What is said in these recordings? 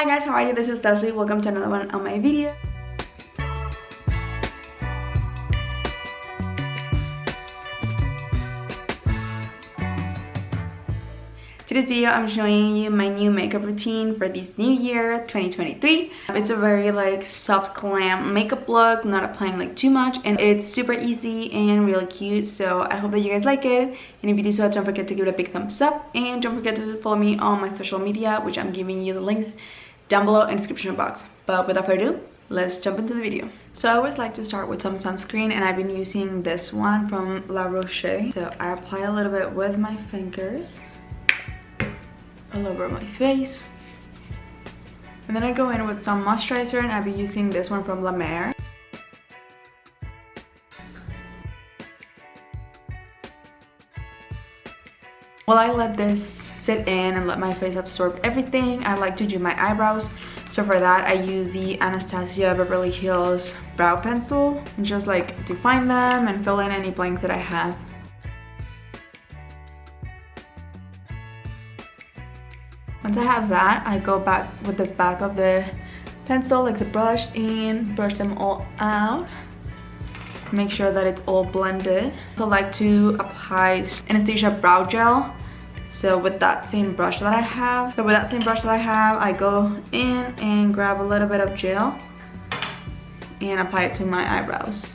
Hi guys, how are you? This is Leslie. Welcome to another one on my video. Today's video, I'm showing you my new makeup routine for this new year, 2023. It's a very soft glam makeup look, not applying too much, and it's super easy and really cute. So I hope that you guys like it. And if you do so, don't forget to give it a big thumbs up, and don't forget to follow me on my social media, which I'm giving you the links down below in the description box. But without further ado, let's jump into the video. So I always like to start with some sunscreen, and I've been using this one from La Roche. So I apply a little bit with my fingers all over my face, and then I go in with some moisturizer, and I've been using this one from La Mer. While I let this sit in and let my face absorb everything, I like to do my eyebrows. So for that, I use the Anastasia Beverly Hills brow pencil and just define them and fill in any blanks that I have. Once I have that, I go back with the back of the pencil, the brush, and brush them all out. Make sure that it's all blended. So I like to apply Anastasia brow gel. So with that same brush that I have, I go in and grab a little bit of gel and apply it to my eyebrows.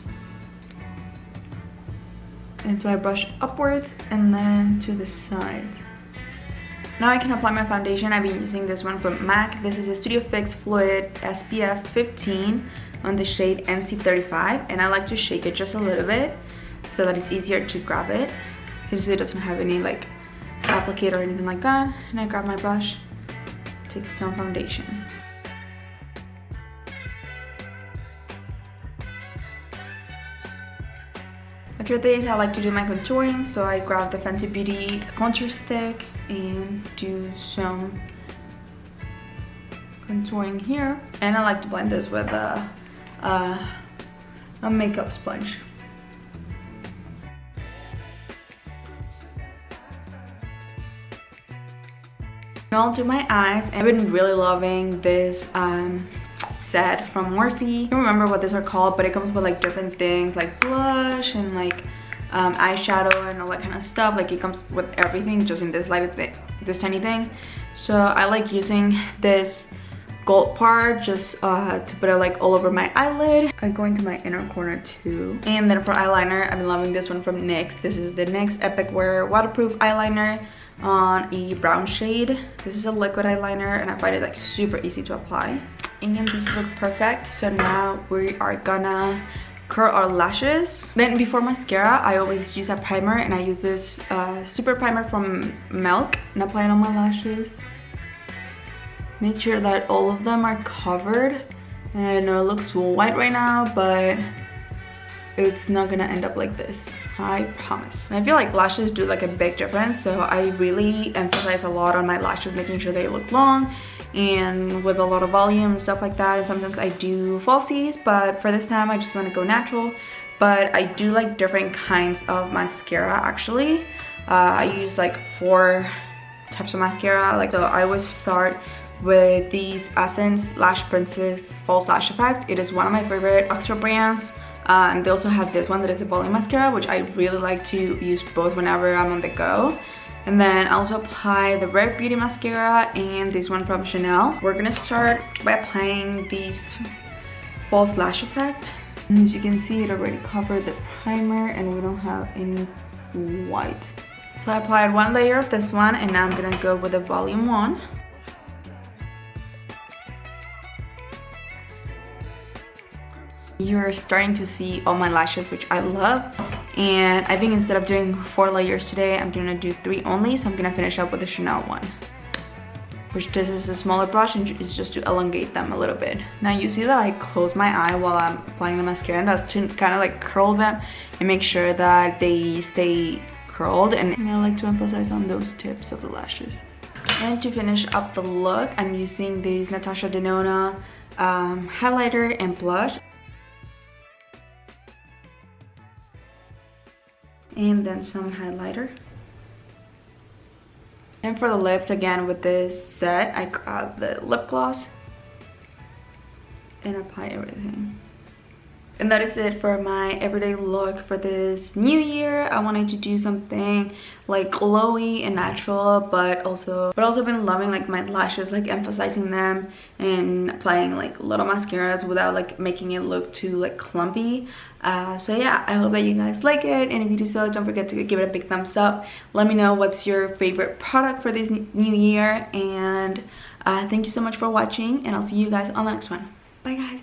And so I brush upwards and then to the sides. Now I can apply my foundation. I've been using this one from MAC. This is a Studio Fix Fluid SPF 15 on the shade NC35, and I like to shake it just a little bit so that it's easier to grab it, since it doesn't have any applicator or anything like that. And I grab my brush, take some foundation. After this, I like to do my contouring, so I grab the Fenty Beauty contour stick and do some contouring here. And I like to blend this with a makeup sponge. I'll do my eyes. I've been really loving this set from Morphe. I don't remember what these are called, but it comes with different things like blush and eyeshadow and all that kind of stuff. It comes with everything just in this this tiny thing. So I like using this gold part just to put it all over my eyelid. I go into my inner corner too. And then for eyeliner, I've been loving this one from NYX. This is the NYX Epic Wear waterproof eyeliner on a brown shade. This is a liquid eyeliner, and I find it super easy to apply. And these look perfect. So now we are gonna curl our lashes. Then before mascara, I always use a primer, and I use this super primer from Milk and apply it on my lashes. Make sure that all of them are covered. And I know it looks white right now, but it's not gonna end up like this, I promise. And I feel lashes do a big difference, so I really emphasize a lot on my lashes, making sure they look long and with a lot of volume and stuff like that. And sometimes I do falsies, but for this time I just want to go natural. But I do different kinds of mascara actually. I use 4 types of mascara. So I always start with these Essence Lash Princess False Lash Effect. It is one of my favorite extra brands. And they also have this one that is a volume mascara, which I really like to use both whenever I'm on the go. And then I also apply the Rare Beauty mascara and this one from Chanel. We're gonna start by applying these false lash effect. And as you can see, it already covered the primer and we don't have any white. So I applied 1 layer of this one, and now I'm gonna go with the volume one. You're starting to see all my lashes, which I love. And I think instead of doing 4 layers today, I'm gonna do 3 only. So I'm gonna finish up with the Chanel one, which this is a smaller brush, and it's just to elongate them a little bit. Now you see that I close my eye while I'm applying the mascara, and that's to kind of curl them and make sure that they stay curled. And I like to emphasize on those tips of the lashes. And to finish up the look, I'm using this Natasha Denona highlighter and blush. And then some highlighter. And for the lips, again with this set, I grab the lip gloss and apply everything. And that is it for my everyday look for this new year. I wanted to do something like glowy and natural, but also been loving like my lashes, like emphasizing them and applying like little mascaras without like making it look too like clumpy. So yeah, I hope that you guys like it, and if you do so, don't forget to give it a big thumbs up. Let me know what's your favorite product for this new year, and thank you so much for watching, and I'll see you guys on the next one. Bye guys.